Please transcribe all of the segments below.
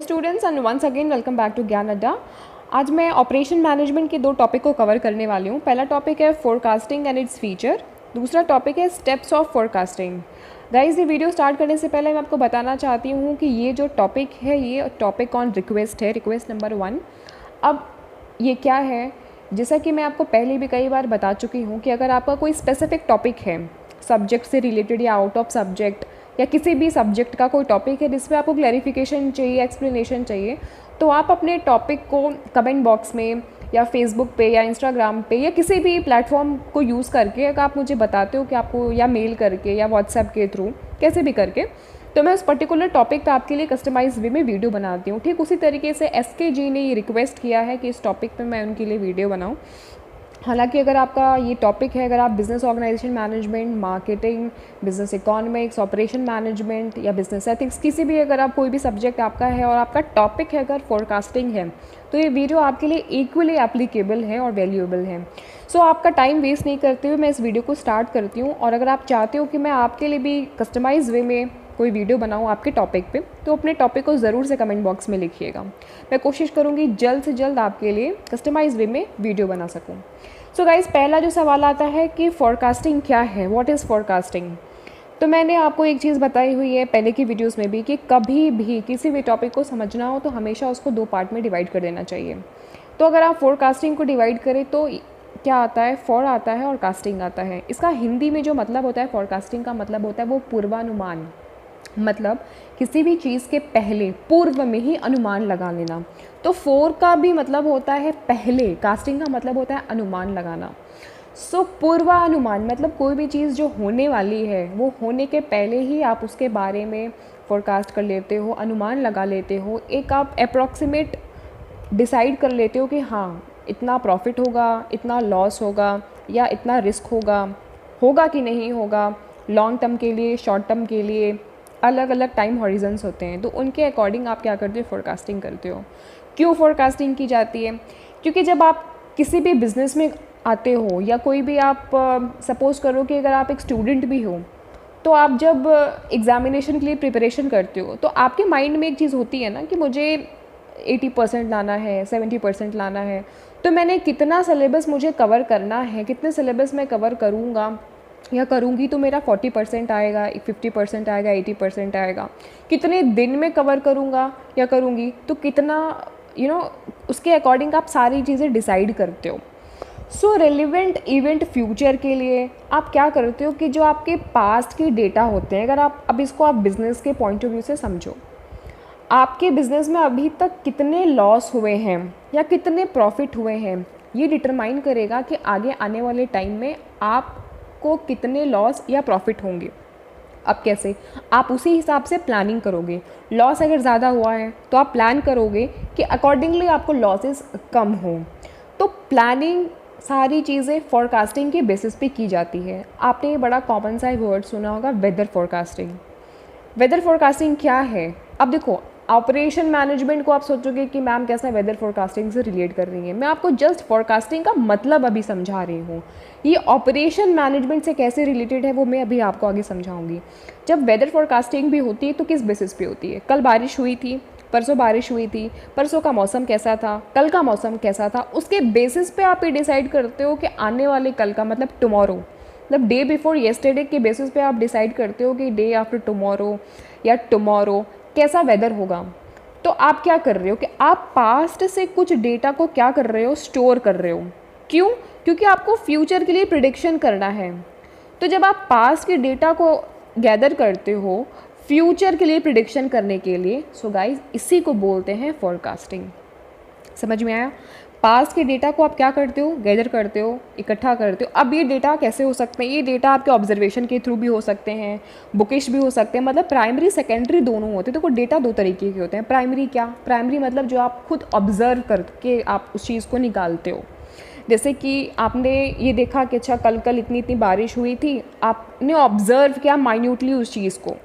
Students and once again welcome back to Gyan Adda. आज मैं operation management के दो टॉपिक को कवर करने वाली हूँ। पहला टॉपिक है फोरकास्टिंग एंड इट्स फीचर, दूसरा टॉपिक है स्टेप्स ऑफ फोरकास्टिंग। गाइस, ये वीडियो स्टार्ट करने से पहले मैं आपको बताना चाहती हूँ कि ये जो टॉपिक है ये टॉपिक ऑन रिक्वेस्ट है, रिक्वेस्ट नंबर 1। अब ये क्या है, जैसा कि मैं आपको पहले भी कई बार बता चुकी हूँ कि अगर आपका कोई स्पेसिफिक टॉपिक है सब्जेक्ट से रिलेटेड या आउट ऑफ सब्जेक्ट या किसी भी सब्जेक्ट का कोई टॉपिक है जिसमें आपको क्लैरिफिकेशन चाहिए, एक्सप्लेनेशन चाहिए, तो आप अपने टॉपिक को कमेंट बॉक्स में या फेसबुक पे या इंस्टाग्राम पे या किसी भी प्लेटफॉर्म को यूज़ करके अगर आप मुझे बताते हो कि आपको, या मेल करके या व्हाट्सएप के थ्रू कैसे भी करके, तो मैं उस पर्टिकुलर टॉपिक पे आपके लिए कस्टमाइज वे में वीडियो बनाती हूँ। ठीक उसी तरीके से SKG ने ये रिक्वेस्ट किया है कि इस टॉपिक पे मैं उनके लिए वीडियो बनाऊँ। हालांकि अगर आपका ये टॉपिक है, अगर आप business organisation management, marketing, business economics, operation management या बिज़नेस एथिक्स, किसी भी अगर आप कोई भी सब्जेक्ट आपका है और आपका टॉपिक है अगर फोरकास्टिंग है, तो ये वीडियो आपके लिए इक्वली एप्लीकेबल है और वैल्यूएबल है। सो आपका टाइम वेस्ट नहीं करते हुए मैं इस वीडियो को स्टार्ट करती हूँ। और अगर आप चाहते हो कि मैं आपके लिए भी कस्टमाइज वे में कोई वीडियो बनाऊँ आपके टॉपिक पे, तो अपने टॉपिक को ज़रूर से कमेंट बॉक्स में लिखिएगा। मैं कोशिश करूँगी जल्द से जल्द आपके लिए कस्टमाइज वे में वीडियो बना सकूँ। सो गाइज़, पहला जो सवाल आता है कि फोरकास्टिंग क्या है, व्हाट इज़ फोरकास्टिंग। तो मैंने आपको एक चीज़ बताई हुई है पहले की वीडियोस में भी कि कभी भी किसी भी टॉपिक को समझना हो तो हमेशा उसको दो पार्ट में डिवाइड कर देना चाहिए। तो अगर आप फोरकास्टिंग को डिवाइड करें तो क्या आता है, फॉर आता है और कास्टिंग आता है। इसका हिंदी में जो मतलब होता है, फोरकास्टिंग का मतलब होता है वो पूर्वानुमान, मतलब किसी भी चीज़ के पहले, पूर्व में ही अनुमान लगा लेना। तो फोर का भी मतलब होता है पहले, कास्टिंग का मतलब होता है अनुमान लगाना। सो पूर्वानुमान मतलब कोई भी चीज़ जो होने वाली है वो होने के पहले ही आप उसके बारे में फोरकास्ट कर लेते हो, अनुमान लगा लेते हो। एक आप अप्रॉक्सीमेट डिसाइड कर लेते हो कि हाँ इतना प्रॉफिट होगा, इतना लॉस होगा या इतना रिस्क होगा कि नहीं होगा। लॉन्ग टर्म के लिए, शॉर्ट टर्म के लिए अलग अलग टाइम हॉरिजन्स होते हैं, तो उनके अकॉर्डिंग आप क्या करते हो, फोरकास्टिंग करते हो। क्यों फोरकास्टिंग की जाती है? क्योंकि जब आप किसी भी बिज़नेस में आते हो या कोई भी आप सपोज़ करो कि अगर आप एक स्टूडेंट भी हो, तो आप जब एग्ज़ामिनेशन के लिए प्रिपरेशन करते हो तो आपके माइंड में एक चीज़ होती है ना कि मुझे 80% लाना है, 70% लाना है, तो मैंने कितना सिलेबस मुझे कवर करना है, कितने सिलेबस मैं कवर करूँगा या करूँगी तो मेरा 40% आएगा, 50% आएगा, 80% आएगा, कितने दिन में कवर करूँगा या करूँगी तो कितना, उसके अकॉर्डिंग आप सारी चीज़ें डिसाइड करते हो। सो रेलिवेंट इवेंट फ्यूचर के लिए आप क्या करते हो कि जो आपके पास्ट के डेटा होते हैं, अगर आप अब इसको आप बिज़नेस के पॉइंट ऑफ व्यू से समझो, आपके बिज़नेस में अभी तक कितने लॉस हुए हैं या कितने प्रॉफिट हुए हैं, ये डिटरमाइन करेगा कि आगे आने वाले टाइम में आपको कितने लॉस या प्रॉफिट होंगे। अब कैसे, आप उसी हिसाब से प्लानिंग करोगे। लॉस अगर ज़्यादा हुआ है तो आप प्लान करोगे कि अकॉर्डिंगली आपको लॉसेस कम हो। तो प्लानिंग सारी चीज़ें फोरकास्टिंग के बेसिस पे की जाती है। आपने ये बड़ा कॉमन सा वर्ड सुना होगा, वेदर फोरकास्टिंग। वेदर फोरकास्टिंग क्या है? अब देखो, ऑपरेशन मैनेजमेंट को आप सोचोगे कि मैम कैसा वेदर फोरकास्टिंग से रिलेट कर रही है। मैं आपको जस्ट फोरकास्टिंग का मतलब अभी समझा रही हूँ। ये ऑपरेशन मैनेजमेंट से कैसे रिलेटेड है वो मैं अभी आपको आगे समझाऊंगी। जब वेदर फोरकास्टिंग भी होती है तो किस बेसिस पे होती है? कल बारिश हुई थी, परसों बारिश हुई थी, परसों का मौसम कैसा था, कल का मौसम कैसा था, उसके बेसिस पे आप ये डिसाइड करते हो कि आने वाले कल का, मतलब टुमारो, मतलब डे बिफोर येस्टरडे के बेसिस पे आप डिसाइड करते हो कि डे आफ्टर टुमारो या टुमारो कैसा वेदर होगा। तो आप क्या कर रहे हो कि आप पास्ट से कुछ डेटा को क्या कर रहे हो, स्टोर कर रहे हो। क्यों? क्योंकि आपको फ्यूचर के लिए प्रिडिक्शन करना है। तो जब आप पास्ट के डेटा को गैदर करते हो फ्यूचर के लिए प्रिडिक्शन करने के लिए, सो गाइज इसी को बोलते हैं फोरकास्टिंग। समझ में आया? पास्ट के डेटा को आप क्या करते हो, गैदर करते हो, इकट्ठा करते हो। अब ये डेटा कैसे हो सकते हैं? ये डेटा आपके ऑब्जर्वेशन के थ्रू भी हो सकते हैं, बुकिश भी हो सकते हैं, मतलब प्राइमरी सेकेंडरी दोनों होते हैं। तो कोई डेटा दो तरीके के होते हैं। प्राइमरी क्या? प्राइमरी मतलब जो आप खुद ऑब्जर्व करके आप उस चीज़ को निकालते हो। जैसे कि आपने ये देखा कि अच्छा कल इतनी बारिश हुई थी, आपने ऑब्ज़र्व किया माइन्यूटली उस चीज़ को,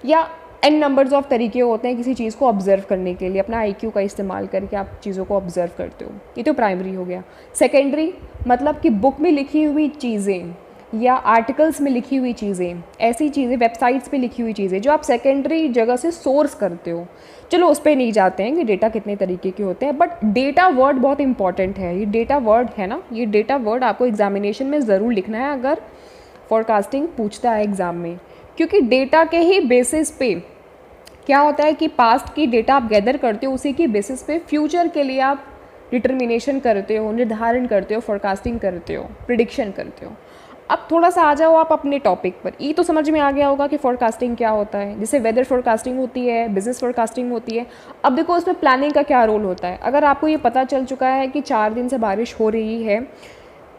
या एन नंबर्स ऑफ तरीके होते हैं किसी चीज़ को ऑब्जर्व करने के लिए। अपना IQ का इस्तेमाल करके आप चीज़ों को ऑब्जर्व करते हो। ये तो प्राइमरी हो गया। सेकेंडरी मतलब कि बुक में लिखी हुई चीज़ें, या आर्टिकल्स में लिखी हुई चीज़ें, ऐसी चीज़ें वेबसाइट्स पे लिखी हुई चीज़ें जो आप सेकेंडरी जगह से सोर्स करते हो, चलो उस पर नहीं जाते हैं कि डेटा कितने तरीके के होते हैं, बट डेटा वर्ड बहुत इंपॉर्टेंट है। ये डेटा वर्ड है ना, ये डेटा वर्ड आपको एग्जामिनेशन में ज़रूर लिखना है अगर फोरकास्टिंग पूछता है एग्ज़ाम में, क्योंकि डेटा के ही बेसिस पे क्या होता है कि पास्ट की डेटा आप गैदर करते हो, उसी की बेसिस पे फ्यूचर के लिए आप डिटर्मिनेशन करते हो, निर्धारण करते हो, फोरकास्टिंग करते हो, प्रिडिक्शन करते हो। अब थोड़ा सा आ जाओ आप अपने टॉपिक पर। ये तो समझ में आ गया होगा कि फोरकास्टिंग क्या होता है, जैसे वेदर फोरकास्टिंग होती है, बिजनेस फोरकास्टिंग होती है। अब देखो उसमें प्लानिंग का क्या रोल होता है। अगर आपको ये पता चल चुका है कि 4 दिन से बारिश हो रही है,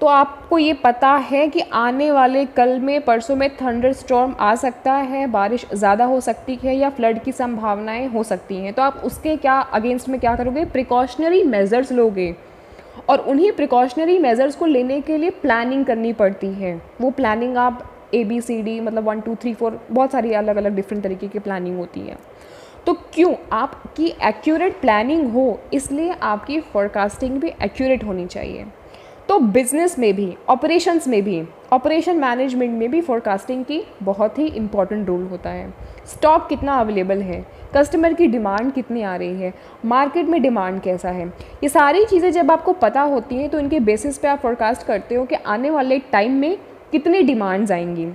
तो आपको ये पता है कि आने वाले कल में, परसों में थंडर स्टॉर्म आ सकता है, बारिश ज़्यादा हो सकती है या फ्लड की संभावनाएं हो सकती हैं, तो आप उसके क्या अगेंस्ट में क्या करोगे, प्रिकॉशनरी मेजर्स लोगे। और उन्हीं प्रिकॉशनरी मेजर्स को लेने के लिए प्लानिंग करनी पड़ती है। वो प्लानिंग आप ABCD मतलब 1 2 3 4 बहुत सारी अलग अलग डिफरेंट तरीके की प्लानिंग होती है। तो क्यों आपकी एक्यूरेट प्लानिंग हो, इसलिए आपकी फोरकास्टिंग भी एक्यूरेट होनी चाहिए। तो बिजनेस में भी, ऑपरेशंस में भी, ऑपरेशन मैनेजमेंट में भी फोरकास्टिंग की बहुत ही इंपॉर्टेंट रोल होता है। स्टॉक कितना अवेलेबल है, कस्टमर की डिमांड कितनी आ रही है, मार्केट में डिमांड कैसा है, ये सारी चीज़ें जब आपको पता होती हैं तो इनके बेसिस पे आप फोरकास्ट करते हो कि आने वाले टाइम में कितनी डिमांड्स आएंगी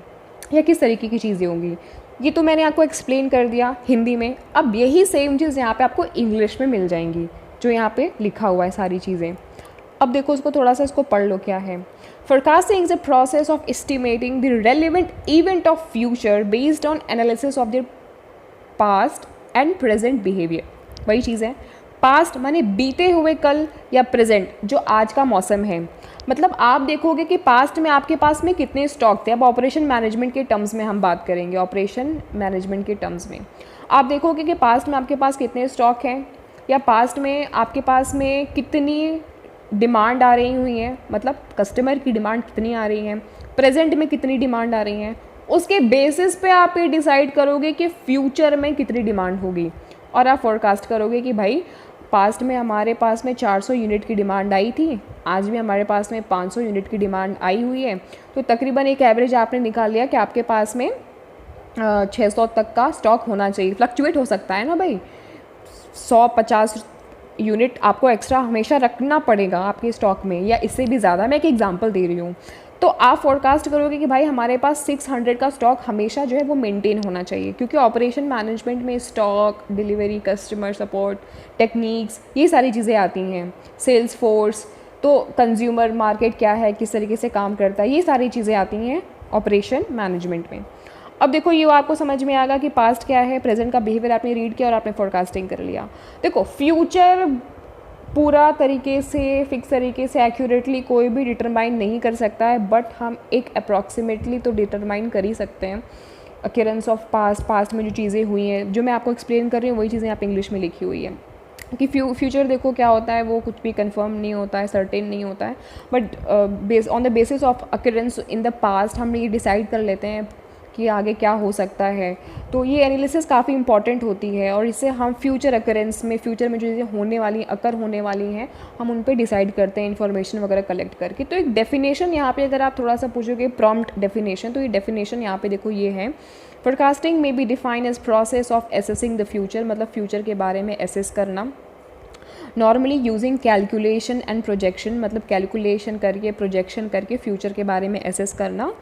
या किस तरीके की चीज़ें होंगी। ये तो मैंने आपको एक्सप्लेन कर दिया हिंदी में। अब यही सेम चीज़ यहाँ पे आपको इंग्लिश में मिल जाएंगी, जो यहाँ पे लिखा हुआ है सारी चीज़ें। अब देखो उसको थोड़ा सा इसको पढ़ लो क्या है। Forecasting is a process of estimating the relevant event of future based on analysis of their past and present behaviour. वही चीज़ है, पास्ट माने बीते हुए कल या प्रेजेंट जो आज का मौसम है। मतलब आप देखोगे कि पास्ट में आपके पास में कितने स्टॉक थे। अब ऑपरेशन मैनेजमेंट के टर्म्स में हम बात करेंगे, ऑपरेशन मैनेजमेंट के टर्म्स में आप देखोगे कि पास्ट में आपके पास कितने स्टॉक हैं, या पास्ट में आपके पास में कितनी डिमांड आ रही हुई है, मतलब कस्टमर की डिमांड कितनी आ रही है, प्रेजेंट में कितनी डिमांड आ रही है। उसके बेसिस पे आप ये डिसाइड करोगे कि फ्यूचर में कितनी डिमांड होगी, और आप फोरकास्ट करोगे कि भाई पास्ट में हमारे पास में 400 यूनिट की डिमांड आई थी, आज भी हमारे पास में 500 यूनिट की डिमांड आई हुई है, तो तकरीबन एक एवरेज आपने निकाल लिया कि आपके पास में 600 तक का स्टॉक होना चाहिए। फ्लक्चुएट हो सकता है ना भाई, 100-50 यूनिट आपको एक्स्ट्रा हमेशा रखना पड़ेगा आपके स्टॉक में, या इससे भी ज़्यादा। मैं एक एग्जांपल दे रही हूँ। तो आप फोरकास्ट करोगे कि भाई हमारे पास 600 का स्टॉक हमेशा जो है वो मेंटेन होना चाहिए, क्योंकि ऑपरेशन मैनेजमेंट में stock, delivery, customer support, techniques, ये सारी चीज़ें आती हैं, सेल्स फोर्स, तो कंज्यूमर मार्केट क्या है, किस तरीके से काम करता है, ये सारी चीज़ें आती हैं ऑपरेशन मैनेजमेंट में। अब देखो ये आपको समझ में आएगा कि पास्ट क्या है, प्रेजेंट का बिहेवियर आपने रीड किया और आपने फोरकास्टिंग कर लिया। देखो फ्यूचर पूरा तरीके से, फिक्स तरीके से, एक्यूरेटली कोई भी डिटरमाइन नहीं कर सकता है, बट हम एक अप्रॉक्सीमेटली तो डिटरमाइन कर ही सकते हैं अक्यूरेंस ऑफ पास्ट में जो चीज़ें हुई हैं, जो मैं आपको एक्सप्लेन कर रही हूँ वही चीज़ें यहाँ पे इंग्लिश में लिखी हुई है। कि फ्यूचर देखो क्या होता है, वो कुछ भी कंफर्म नहीं होता है, सर्टेन नहीं होता है, but on the basis of occurrence in the past हम ये डिसाइड कर लेते हैं कि आगे क्या हो सकता है। तो ये एनालिसिस काफ़ी इंपॉर्टेंट होती है, और इससे हम फ्यूचर अकरेंस में, फ्यूचर में जो चीज़ें होने वाली, अकर होने वाली हैं, हम उन पे डिसाइड करते हैं इन्फॉर्मेशन वगैरह कलेक्ट करके। तो एक डेफिनेशन यहाँ पे अगर आप थोड़ा सा पूछोगे प्रॉम्प्ट डेफिनेशन, तो ये डेफिनेशन यहाँ पे देखो ये है, forecasting may be define as process of assessing the future, मतलब फ्यूचर के बारे में एसेस करना, normally using calculation and projection, मतलब कैलकुलेशन करके, प्रोजेक्शन करके फ्यूचर के बारे में एसेस करना,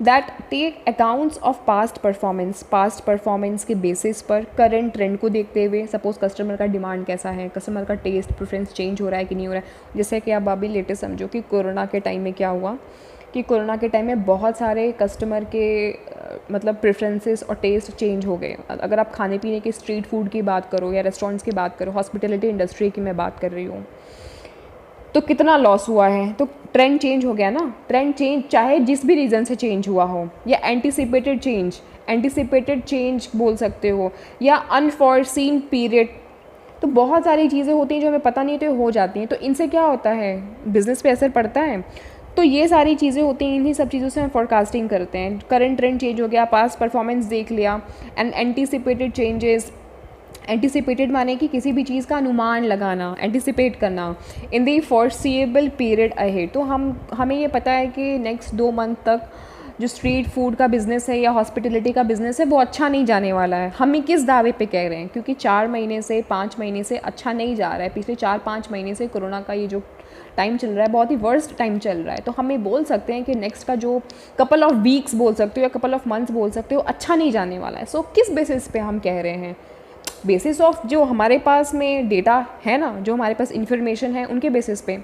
that take accounts of past performance के बेसिस पर करंट ट्रेंड को देखते हुए। सपोज कस्टमर का डिमांड कैसा है, कस्टमर का टेस्ट प्रेफरेंस चेंज हो रहा है कि नहीं हो रहा है। जैसे कि आप अभी लेटेस्ट समझो कि कोरोना के टाइम में क्या हुआ, कि कोरोना के टाइम में बहुत सारे कस्टमर के मतलब प्रेफरेंसेस और टेस्ट चेंज हो गए। अगर आप खाने पीने के स्ट्रीट फूड की बात करो या रेस्टोरेंट्स की बात करो, हॉस्पिटलिटी इंडस्ट्री की मैं बात कर रही हूँ, तो कितना लॉस हुआ है। तो ट्रेंड चेंज हो गया ना, ट्रेंड चेंज चाहे जिस भी रीज़न से चेंज हुआ हो, या एंटिसिपेटेड चेंज बोल सकते हो, या अनफॉरसीन पीरियड। तो बहुत सारी चीज़ें होती हैं जो हमें पता नहीं तो हो जाती हैं। तो इनसे क्या होता है, बिजनेस पे असर पड़ता है। तो ये सारी चीज़ें होती हैं, इन्हीं सब चीज़ों से हम फोरकास्टिंग करते हैं। करंट ट्रेंड चेंज हो गया, पास्ट परफॉर्मेंस देख लिया, एंड एंटिसिपेटेड चेंजेस। एंटिसिपेटेड माने कि किसी भी चीज़ का अनुमान लगाना, एंटिसिपेट करना, इन दी फॉरसीएबल पीरियड अहेड। तो हमें ये पता है कि नेक्स्ट 2 मंथ तक जो स्ट्रीट फूड का बिज़नेस है या हॉस्पिटलिटी का बिज़नेस है वो अच्छा नहीं जाने वाला है। हम ही किस दावे पे कह रहे हैं, क्योंकि 4 महीने से 5 महीने से अच्छा नहीं जा रहा है। पिछले 4-5 महीने से कोरोना का ये जो टाइम चल रहा है बहुत ही वर्स्ट टाइम चल रहा है। तो हम ये बोल सकते हैं कि नेक्स्ट का जो कपल ऑफ वीक्स बोल सकते हो या कपल ऑफ मंथ्स बोल सकते हो अच्छा नहीं जाने वाला है। सो किस बेसिस पे हम कह रहे हैं? बेसिस ऑफ जो हमारे पास में डेटा है ना, जो हमारे पास इंफॉर्मेशन है उनके बेसिस पे।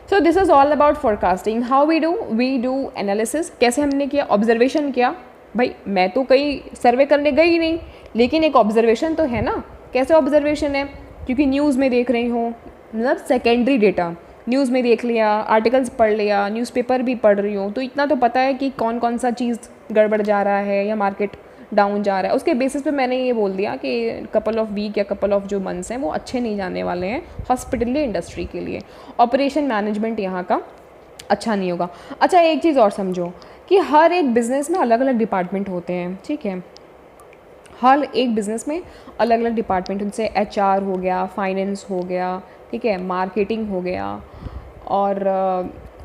So this is all about forecasting. How we do analysis. कैसे हमने किया? ऑब्जर्वेशन किया। भाई मैं तो कहीं सर्वे करने गई नहीं, लेकिन एक ऑब्जर्वेशन तो है ना। कैसे ऑब्जर्वेशन है? क्योंकि न्यूज़ में देख रही हूँ, मतलब सेकेंडरी डेटा, न्यूज़ में देख लिया, आर्टिकल्स पढ़ लिया, न्यूज़पेपर भी पढ़ रही हूँ, तो इतना तो पता है कि कौन कौन सा चीज़ गड़बड़ जा रहा है या मार्केट डाउन जा रहा है। उसके बेसिस पे मैंने ये बोल दिया कि कपल ऑफ वीक या कपल ऑफ जो मंथ्स हैं वो अच्छे नहीं जाने वाले हैं हॉस्पिटल इंडस्ट्री के लिए। ऑपरेशन मैनेजमेंट यहाँ का अच्छा नहीं होगा। अच्छा, एक चीज़ और समझो कि हर एक बिज़नेस में अलग अलग डिपार्टमेंट होते हैं, ठीक है। हर एक बिज़नेस में अलग अलग डिपार्टमेंट, उनसे HR हो गया, फाइनेंस हो गया, ठीक है, मार्केटिंग हो गया और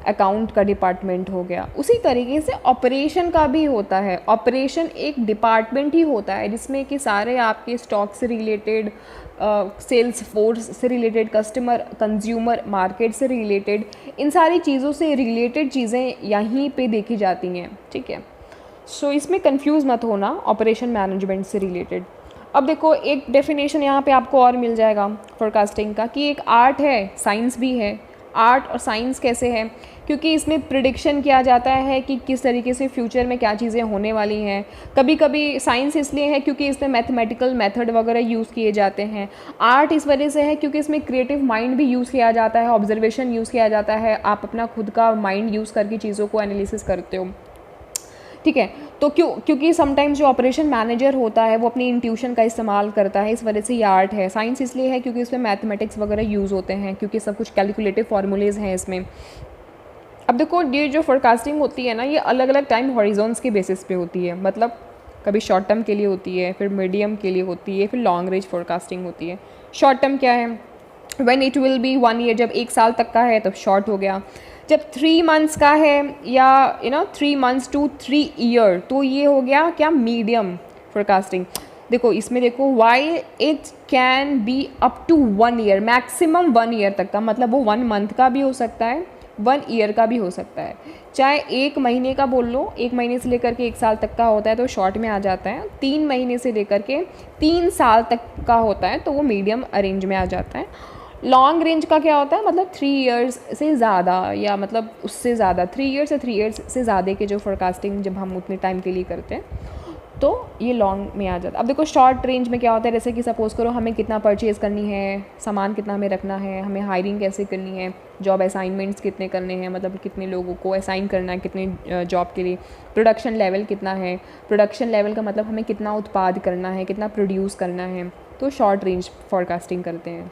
अकाउंट का डिपार्टमेंट हो गया। उसी तरीके से ऑपरेशन का भी होता है। ऑपरेशन एक डिपार्टमेंट ही होता है जिसमें कि सारे आपके स्टॉक से रिलेटेड, सेल्स फोर्स से रिलेटेड, कस्टमर कंज्यूमर मार्केट से रिलेटेड, इन सारी चीज़ों से रिलेटेड चीज़ें यहीं पे देखी जाती हैं, ठीक है। सो इसमें कंफ्यूज मत होना ऑपरेशन मैनेजमेंट से रिलेटेड। अब देखो एक डेफिनेशन यहाँ पे आपको और मिल जाएगा फोरकास्टिंग का, कि एक आर्ट है, साइंस भी है। आर्ट और साइंस कैसे है? क्योंकि इसमें प्रिडिक्शन किया जाता है कि किस तरीके से फ्यूचर में क्या चीज़ें होने वाली हैं। कभी कभी साइंस इसलिए है क्योंकि इसमें मैथमेटिकल मेथड वगैरह यूज़ किए जाते हैं। आर्ट इस वजह से है क्योंकि इसमें क्रिएटिव माइंड भी यूज़ किया जाता है, ऑब्जर्वेशन यूज़ किया जाता है, आप अपना खुद का माइंड यूज़ करके चीज़ों को एनालिसिस करते हो, ठीक है। तो क्योंकि समटाइम्स जो ऑपरेशन मैनेजर होता है वो अपनी इंट्यूशन का इस्तेमाल करता है, इस वजह से ये आर्ट है। साइंस इसलिए है क्योंकि इसमें मैथमेटिक्स वगैरह यूज़ होते हैं, क्योंकि सब कुछ कैलकुलेटिव फार्मूलेज हैं इसमें। अब देखो ये जो फोरकास्टिंग होती है ना, ये अलग अलग टाइम हॉरिजॉन्स के बेसिस पे होती है। मतलब कभी शॉर्ट टर्म के लिए होती है, फिर मीडियम के लिए होती है, फिर लॉन्ग रेंज फोरकास्टिंग होती है। शॉर्ट टर्म क्या है? When it will be 1 year, जब 1 साल तक का है तब शॉर्ट हो गया। जब 3 मंथ्स का है या 3 मंथ्स टू 3 ईयर, तो ये हो गया क्या? Medium forecasting. देखो इसमें देखो, while it can be up to 1 year, maximum 1 year तक का, मतलब वो 1 मंथ का भी हो सकता है, 1 ईयर का भी हो सकता है। चाहे 1 महीने का बोल लो, 1 महीने से लेकर के 1 साल तक का होता है तो शॉर्ट में आ जाता है। 3 महीने से लेकर के 3 साल तक का होता है तो वो मीडियम रेंज में आ जाता है। लॉन्ग रेंज का क्या होता है? मतलब 3 ईयर्स से ज़्यादा, या मतलब उससे ज़्यादा, 3 ईयर्स से 3 ईयर्स से ज़्यादा के जो फोरकास्टिंग जब हम उतने टाइम के लिए करते हैं तो ये लॉन्ग में आ जाता है। अब देखो शॉर्ट रेंज में क्या होता है, जैसे कि सपोज़ करो हमें कितना परचेज़ करनी है, सामान कितना हमें रखना है, हमें हायरिंग कैसे करनी है, जॉब असाइनमेंट्स कितने करने हैं, मतलब कितने लोगों को असाइन करना है कितने जॉब के लिए, प्रोडक्शन लेवल कितना है, प्रोडक्शन लेवल का मतलब हमें कितना उत्पाद करना है, कितना प्रोड्यूस करना है, तो शॉर्ट रेंज फोरकास्टिंग करते हैं।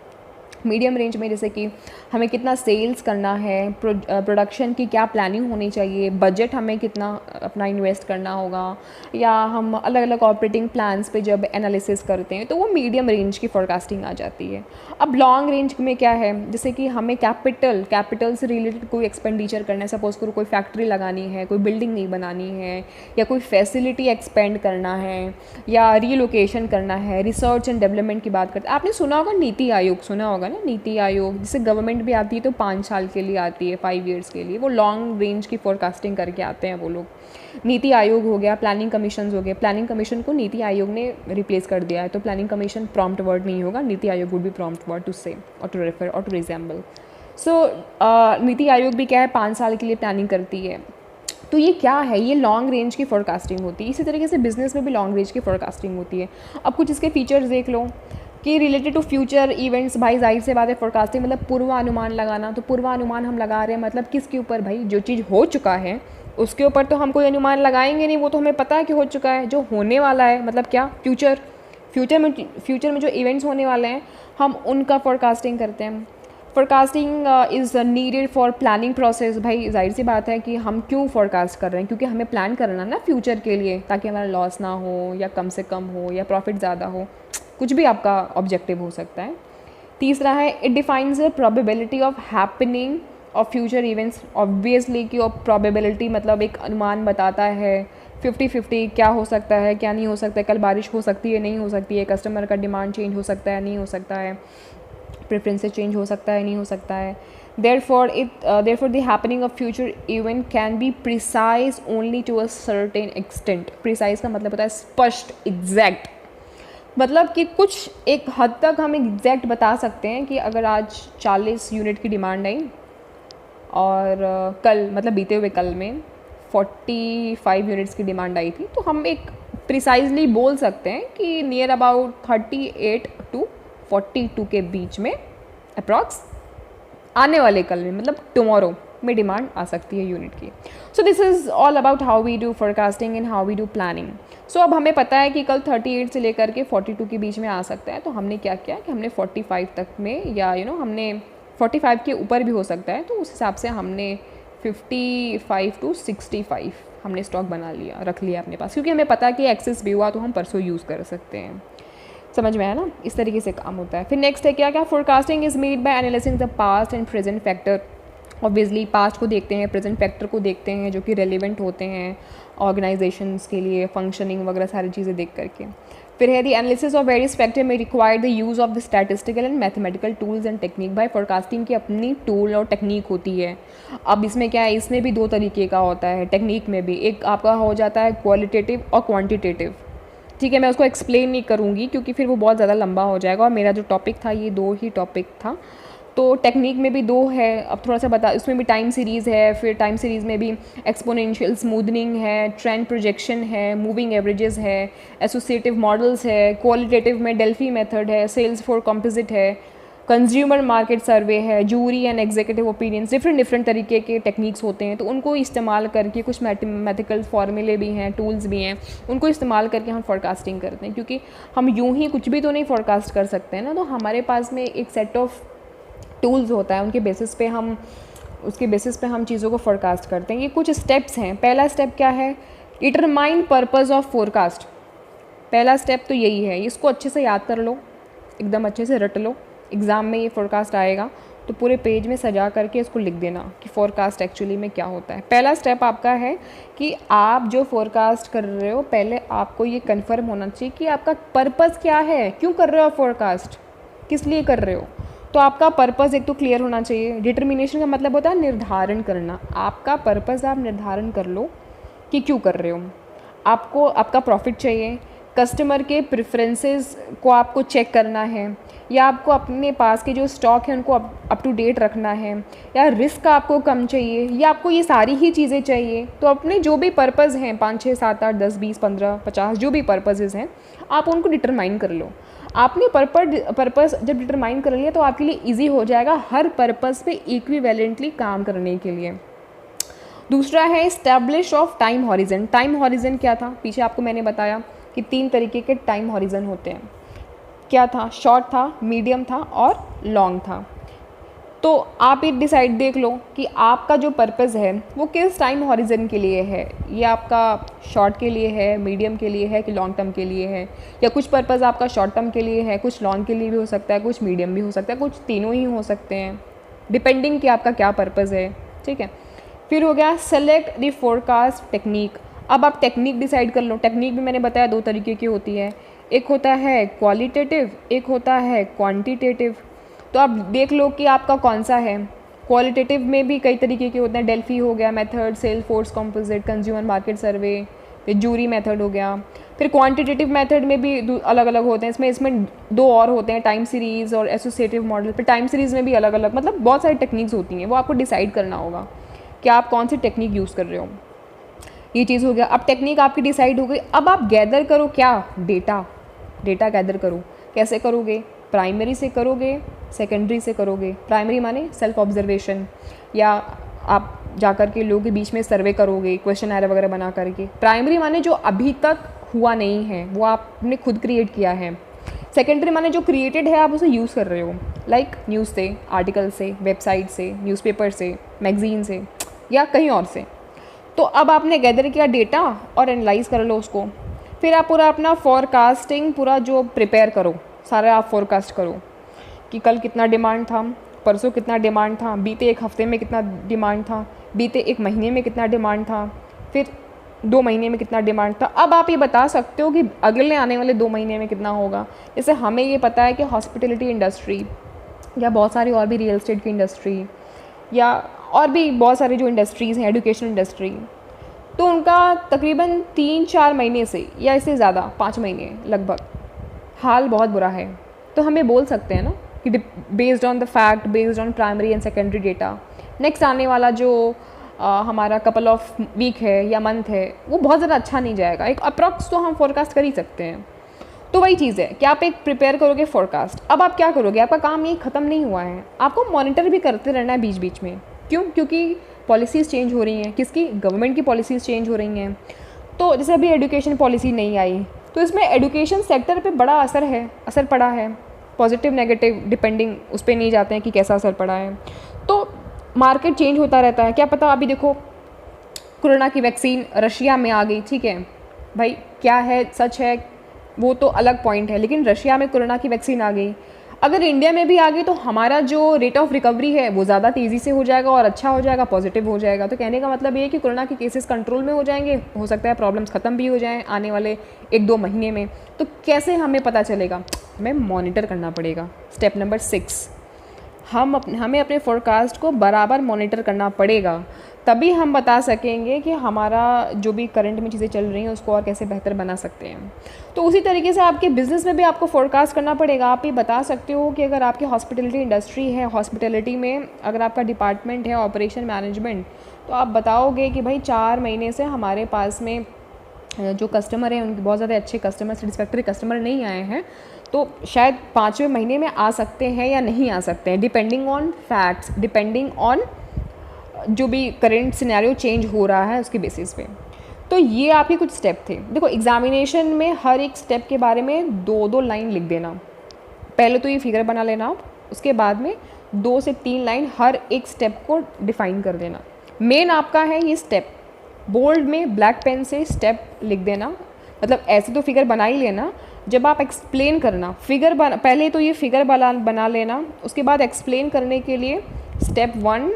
मीडियम रेंज में जैसे कि हमें कितना सेल्स करना है, प्रोडक्शन की क्या प्लानिंग होनी चाहिए, बजट हमें कितना अपना इन्वेस्ट करना होगा, या हम अलग अलग ऑपरेटिंग प्लान्स पे जब एनालिसिस करते हैं तो वो मीडियम रेंज की फोरकास्टिंग आ जाती है। अब लॉन्ग रेंज में क्या है, जैसे कि हमें कैपिटल से रिलेटेड कोई एक्सपेंडिचर करना है, सपोज़ करो कोई फैक्ट्री लगानी है, कोई बिल्डिंग नहीं बनानी है, या कोई फैसिलिटी एक्सपेंड करना है, या रीलोकेशन करना है, रिसर्च एंड डेवलपमेंट की बात करते हैं। आपने सुना होगा नीति आयोग, सुना होगा ना नीति आयोग, जिससे गवर्नमेंट भी आती है तो 5 साल के लिए आती है, 5 ईयर्स के लिए, वो लॉन्ग रेंज की फोरकास्टिंग करके आते हैं वो लोग। नीति आयोग हो गया, प्लानिंग कमीशन हो गया, प्लानिंग कमीशन को नीति आयोग ने रिप्लेस कर दिया है, तो प्लानिंग कमीशन प्रॉम्प्ट वर्ड नहीं होगा, Niti Aayog would be prompt word to say or to refer or to resemble. So Niti Aayog भी क्या है, 5 साल के लिए प्लानिंग करती है। तो ये क्या है, ये लॉन्ग रेंज की फोरकास्टिंग होती है। इसी तरीके से बिजनेस में भी लॉन्ग रेंज की फोरकास्टिंग होती है। अब कुछ इसके फीचर्स देख लो कि रिलेटेड टू फ्यूचर इवेंट्स। भाई जाहिर से बात है, फोरकास्टिंग मतलब पूर्वानुमान लगाना। तो पूर्वानुमान हम लगा रहे हैं मतलब किसके ऊपर? भाई जो चीज़ हो चुका है उसके ऊपर तो हम कोई अनुमान लगाएंगे नहीं, वो तो हमें पता है कि हो चुका है। जो होने वाला है मतलब क्या? फ्यूचर में जो इवेंट्स होने वाले हैं हम उनका फोरकास्टिंग करते हैं। Forecasting is needed for planning process. भाई जाहिर सी बात है कि हम क्यों फोरकास्ट कर रहे हैं, क्योंकि हमें प्लान करना ना फ्यूचर के लिए, ताकि हमारा लॉस ना हो या कम से कम हो या प्रॉफिट ज़्यादा हो, कुछ भी आपका ऑब्जेक्टिव हो सकता है। तीसरा है, it defines the probability of happening of future events, obviously कि प्रोबेबिलिटी मतलब एक अनुमान बताता है 50-50 क्या हो सकता है क्या नहीं हो सकता है, कल बारिश हो सकती है नहीं हो सकती है, कस्टमर का डिमांड चेंज हो सकता है नहीं हो सकता है, प्रेफरेंसेस चेंज हो सकता है नहीं हो सकता है. Therefore the happening of future event can be precise only to a certain extent. precise का मतलब होता है स्पष्ट, एग्जैक्ट. मतलब कि कुछ एक हद तक हम एग्जैक्ट बता सकते हैं कि अगर आज 40 यूनिट की डिमांड आई और कल मतलब बीते हुए कल में 45 यूनिट्स की डिमांड आई थी, तो हम एक प्रिसाइजली बोल सकते हैं कि नियर अबाउट 38 to 42 के बीच में अप्रॉक्स आने वाले कल में मतलब टुमारो में डिमांड आ सकती है यूनिट की. So this is all about how we do forecasting and how we do planning. So अब हमें पता है कि कल 38 से लेकर के 42 के बीच में आ सकता है, तो हमने क्या किया कि हमने 45 तक में या हमने 45 के ऊपर भी हो सकता है, तो उस हिसाब से हमने 55 to 65 हमने स्टॉक बना लिया, रख लिया अपने पास, क्योंकि हमें पता है कि एक्सेस भी हुआ तो हम परसों यूज़ कर सकते हैं. समझ में आया ना, इस तरीके से काम होता है. फिर नेक्स्ट है क्या forecasting is made by analysing the past and present factor. Obviously past को देखते हैं, प्रेजेंट फैक्टर को देखते हैं जो कि रेलिवेंट होते हैं ऑर्गेनाइजेशंस के लिए, फंक्शनिंग वगैरह सारी चीज़ें देख करके. फिर है the analysis of various factor में require the use of the statistical and mathematical tools and technique. By forecasting की अपनी टूल और टेक्निक होती है. अब इसमें क्या है, इसमें भी दो तरीके का होता है टेक्निक में भी. एक आपका हो जाता है क्वालिटेटिव और क्वान्टिटेटिव. ठीक है, मैं उसको एक्सप्लेन नहीं करूँगी क्योंकि फिर वो बहुत ज़्यादा लंबा हो जाएगा, और मेरा जो टॉपिक था ये 2 ही टॉपिक था. तो टेक्निक में भी 2 है. अब थोड़ा सा बता, उसमें भी टाइम सीरीज़ है, फिर टाइम सीरीज़ में भी एक्सपोनेंशियल स्मूदनिंग है, ट्रेंड प्रोजेक्शन है, मूविंग एवरेजेस है, एसोसिएटिव मॉडल्स है, क्वालिटेटिव में डेल्फी मेथड है, सेल्स फॉर कंपोजिट है, कंज्यूमर मार्केट सर्वे है, jury and executive opinions. Different तरीके के टेक्निक्स होते हैं, तो उनको इस्तेमाल करके कुछ मैथमेटिकल फार्मूले भी हैं, टूल्स भी हैं, उनको इस्तेमाल करके हम फोरकास्टिंग करते हैं. क्योंकि हम यूं ही कुछ भी तो नहीं फोरकास्ट कर सकते हैं ना, तो हमारे पास में एक सेट ऑफ टूल्स होता है, उसके बेसिस पे हम चीज़ों को फोरकास्ट करते हैं. ये कुछ स्टेप्स हैं. पहला स्टेप क्या है, डिटरमाइन पर्पस ऑफ फोरकास्ट. पहला स्टेप तो यही है, इसको अच्छे से याद कर लो, एकदम अच्छे से रट लो. एग्ज़ाम में ये फोरकास्ट आएगा तो पूरे पेज में सजा करके इसको लिख देना कि फोरकास्ट एक्चुअली में क्या होता है. पहला स्टेप आपका है कि आप जो फोरकास्ट कर रहे हो, पहले आपको ये कंफर्म होना चाहिए कि आपका पर्पस क्या है, क्यों कर रहे हो आप फोरकास्ट, किस लिए कर रहे हो. तो आपका पर्पस एक तो क्लियर होना चाहिए. डिटर्मिनेशन का मतलब होता है निर्धारण करना. आपका पर्पस आप निर्धारण कर लो कि क्यों कर रहे हो. आपको आपका प्रॉफिट चाहिए, कस्टमर के प्रेफरेंसेस को आपको चेक करना है, या आपको अपने पास के जो स्टॉक है उनको अप टू डेट रखना है, या रिस्क आपको कम चाहिए, या आपको ये सारी ही चीज़ें चाहिए. तो अपने जो भी पर्पज़ हैं 5, 6, 7, 8, 10, 20, 15, 50 जो भी पर्पज़ हैं, आप उनको डिटरमाइन कर लो. आपने पर्पस जब डिटरमाइन कर लिया तो आपके लिए ईजी हो जाएगा हर पर्पज़ पे इक्विवेलेंटली काम करने के लिए. दूसरा है establish of time horizon. Time horizon क्या था, पीछे आपको मैंने बताया कि 3 तरीके के टाइम हॉरिजन होते हैं. क्या था, शॉर्ट था, मीडियम था और लॉन्ग था. तो आप ये डिसाइड देख लो कि आपका जो पर्पज़ है वो किस टाइम हॉरिजन के लिए है. ये आपका शॉर्ट के लिए है, मीडियम के लिए है कि लॉन्ग टर्म के लिए है, या कुछ पर्पज़ आपका शॉर्ट टर्म के लिए है, कुछ लॉन्ग के लिए भी हो सकता है, कुछ मीडियम भी हो सकता है, कुछ तीनों ही हो सकते हैं, डिपेंडिंग कि आपका क्या पर्पज़ है. ठीक है. फिर हो गया सेलेक्ट द फोरकास्ट टेक्निक. अब आप टेक्निक डिसाइड कर लो. टेक्निक भी मैंने बताया 2 तरीके की होती है, एक होता है क्वालिटेटिव, एक होता है क्वांटिटेटिव. तो आप देख लो कि आपका कौन सा है. क्वालिटेटिव में भी कई तरीके के होते हैं, डेल्फी हो गया method, sales force composite, consumer market survey, फिर जूरी मेथड हो गया. फिर क्वांटिटेटिव मेथड में भी अलग अलग होते हैं. इसमें 2 और होते हैं, टाइम सीरीज़ और एसोसिएटिव मॉडल. फिर टाइम सीरीज़ में भी अलग अलग, मतलब बहुत सारी टेक्निक्स होती हैं, वो आपको डिसाइड करना होगा कि आप कौन सी टेक्निक यूज़ कर रहे हो. ये चीज़ हो गया. अब टेक्निक आपकी डिसाइड हो गई, अब आप गैदर करो क्या, डेटा गैदर करो. कैसे करोगे, प्राइमरी से करोगे, सेकेंडरी से करोगे. प्राइमरी माने सेल्फ ऑब्जर्वेशन, या आप जाकर के लोगों के बीच में सर्वे करोगे, क्वेश्चन आयर वगैरह बना करके. प्राइमरी माने जो अभी तक हुआ नहीं है वो आपने खुद क्रिएट किया है. सेकेंडरी माने जो क्रिएटेड है आप उसे यूज़ कर रहे हो, लाइक न्यूज़ से, आर्टिकल से, वेबसाइट से, न्यूज़पेपर से, मैगजीन से, या कहीं और से. तो अब आपने गैदर किया डेटा और एनालाइज कर लो उसको. फिर आप पूरा अपना फोरकास्टिंग पूरा जो प्रिपेयर करो, सारा आप फोरकास्ट करो कि कल कितना डिमांड था, परसों कितना डिमांड था, बीते एक हफ्ते में कितना डिमांड था, बीते एक महीने में कितना डिमांड था, फिर 2 महीने में कितना डिमांड था। अब आप ये बता सकते हो कि अगले आने वाले 2 महीने में कितना होगा। जैसे हमें ये पता है कि हॉस्पिटैलिटी इंडस्ट्री या बहुत सारी और भी रियल एस्टेट की इंडस्ट्री या और भी बहुत सारी जो इंडस्ट्रीज़ हैं, एजुकेशन इंडस्ट्री, तो उनका तकरीबन 3-4 महीने से या इससे ज़्यादा 5 महीने लगभग हाल बहुत बुरा है। तो हमें बोल सकते हैं ना कि based on the fact, based on primary and secondary data, next आने वाला जो हमारा कपल ऑफ वीक है या मंथ है वो बहुत ज़्यादा अच्छा नहीं जाएगा। एक अप्रॉक्स तो हम फोरकास्ट कर ही सकते हैं। तो वही चीज़ है कि आप एक प्रिपेयर करोगे फोरकास्ट। अब आप क्या करोगे, आपका काम ये ख़त्म नहीं हुआ है, आपको मॉनिटर भी करते रहना है बीच बीच में। क्यों? क्योंकि पॉलिसीज़ चेंज हो रही हैं। किसकी? गवर्नमेंट की पॉलिसीज़ चेंज हो रही हैं। तो जैसे अभी एजुकेशन पॉलिसी नहीं आई, तो इसमें एजुकेशन सेक्टर पे बड़ा असर पड़ा है, पॉजिटिव नेगेटिव डिपेंडिंग उस पर नहीं जाते हैं कि कैसा असर पड़ा है। तो मार्केट चेंज होता रहता है। क्या पता अभी देखो कोरोना की वैक्सीन रशिया में आ गई, ठीक है भाई, क्या है सच है वो तो अलग पॉइंट है, लेकिन रशिया में कोरोना की वैक्सीन आ गई, अगर इंडिया में भी आ गई तो हमारा जो रेट ऑफ रिकवरी है वो ज़्यादा तेज़ी से हो जाएगा और अच्छा हो जाएगा, पॉजिटिव हो जाएगा। तो कहने का मतलब ये है कि कोरोना के केसेस कंट्रोल में हो जाएंगे, हो सकता है प्रॉब्लम्स ख़त्म भी हो जाएं आने वाले 1-2 महीने में। तो कैसे हमें पता चलेगा? हमें मॉनिटर करना पड़ेगा। स्टेप नंबर 6, हमें अपने फोरकास्ट को बराबर मॉनिटर करना पड़ेगा, तभी हम बता सकेंगे कि हमारा जो भी करंट में चीज़ें चल रही हैं उसको और कैसे बेहतर बना सकते हैं। तो उसी तरीके से आपके बिज़नेस में भी आपको फोरकास्ट करना पड़ेगा। आप ये बता सकते हो कि अगर आपकी हॉस्पिटैलिटी इंडस्ट्री है, हॉस्पिटैलिटी में अगर आपका डिपार्टमेंट है ऑपरेशन मैनेजमेंट, तो आप बताओगे कि भाई 4 महीने से हमारे पास में जो कस्टमर हैं उनके बहुत ज़्यादा अच्छे कस्टमर, सेटिस्फैक्टरी कस्टमर नहीं आए हैं, तो शायद 5वें महीने में आ सकते हैं या नहीं आ सकते हैं, depending on facts, depending on जो भी करेंट सिनेरियो चेंज हो रहा है उसके बेसिस पे। तो ये आपके कुछ स्टेप थे। देखो एग्जामिनेशन में हर एक स्टेप के बारे में 2-2 लाइन लिख देना। पहले तो ये फिगर बना लेना आप, उसके बाद में 2 से 3 लाइन हर एक स्टेप को डिफाइन कर देना। मेन आपका है ये स्टेप, बोल्ड में ब्लैक पेन से स्टेप लिख देना। मतलब ऐसे तो फिगर बना ही लेना, जब आप एक्सप्लेन करना पहले तो ये फिगर बना लेना, उसके बाद एक्सप्लेन करने के लिए स्टेप 1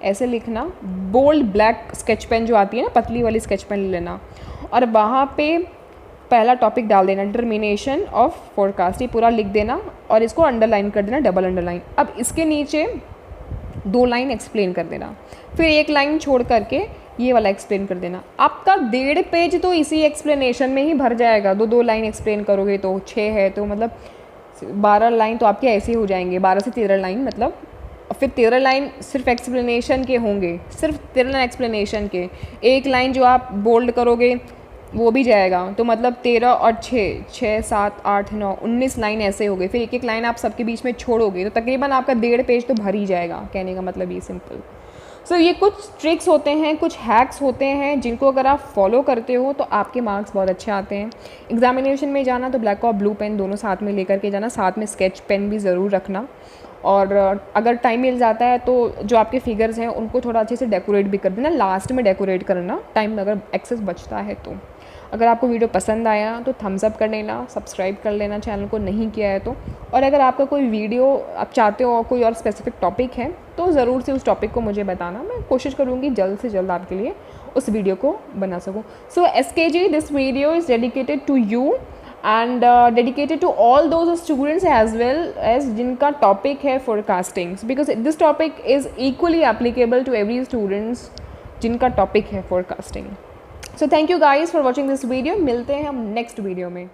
ऐसे लिखना, बोल्ड ब्लैक स्केच पेन जो आती है ना, पतली वाली स्केच पेन ले लेना और वहाँ पे पहला टॉपिक डाल देना, डिटर्मिनेशन ऑफ फोरकास्ट, ये पूरा लिख देना और इसको अंडरलाइन कर देना, डबल अंडरलाइन। अब इसके नीचे 2 लाइन एक्सप्लेन कर देना, फिर 1 लाइन छोड़ करके ये वाला एक्सप्लेन कर देना। आपका 1.5 पेज तो इसी एक्सप्लेनेशन में ही भर जाएगा। 2-2 लाइन एक्सप्लेन करोगे तो 6 है, तो मतलब 12 लाइन तो आपके ऐसे हो जाएंगे, 12 से 13 लाइन मतलब। फिर 13 लाइन सिर्फ एक्सप्लेनेशन के होंगे, सिर्फ 13 लाइन एक्सप्लेनेशन के। 1 लाइन जो आप बोल्ड करोगे वो भी जाएगा, तो मतलब 13 और 6, 7, 8, 9, 19 लाइन ऐसे हो गए। फिर 1-1 लाइन आप सबके बीच में छोड़ोगे तो तकरीबन आपका 1.5 पेज तो भर ही जाएगा। कहने का मतलब ये सिंपल। सो ये कुछ ट्रिक्स होते हैं, कुछ हैक्स होते हैं जिनको अगर आप फॉलो करते हो तो आपके मार्क्स बहुत अच्छे आते हैं। एग्जामिनेशन में जाना तो ब्लैक और ब्लू पेन दोनों साथ में लेकर के जाना, साथ में स्केच पेन भी ज़रूर रखना। और अगर टाइम मिल जाता है तो जो आपके फिगर्स हैं उनको थोड़ा अच्छे से डेकोरेट भी कर देना, लास्ट में डेकोरेट करना टाइम अगर एक्सेस बचता है तो। अगर आपको वीडियो पसंद आया तो थम्स अप कर लेना, सब्सक्राइब कर लेना चैनल को नहीं किया है तो। और अगर आपका कोई वीडियो आप चाहते हो, कोई और स्पेसिफिक टॉपिक है तो ज़रूर से उस टॉपिक को मुझे बताना, मैं कोशिश करूँगी जल्द से जल्द आपके लिए उस वीडियो को बना सकूँ। So SKG, this video is dedicated to you and dedicated to all those students as well as जिनका टॉपिक है forecasting, because this topic is equally applicable to every students जिनका टॉपिक है forecasting. So thank you guys for watching this video. मिलते हैं हम next video में।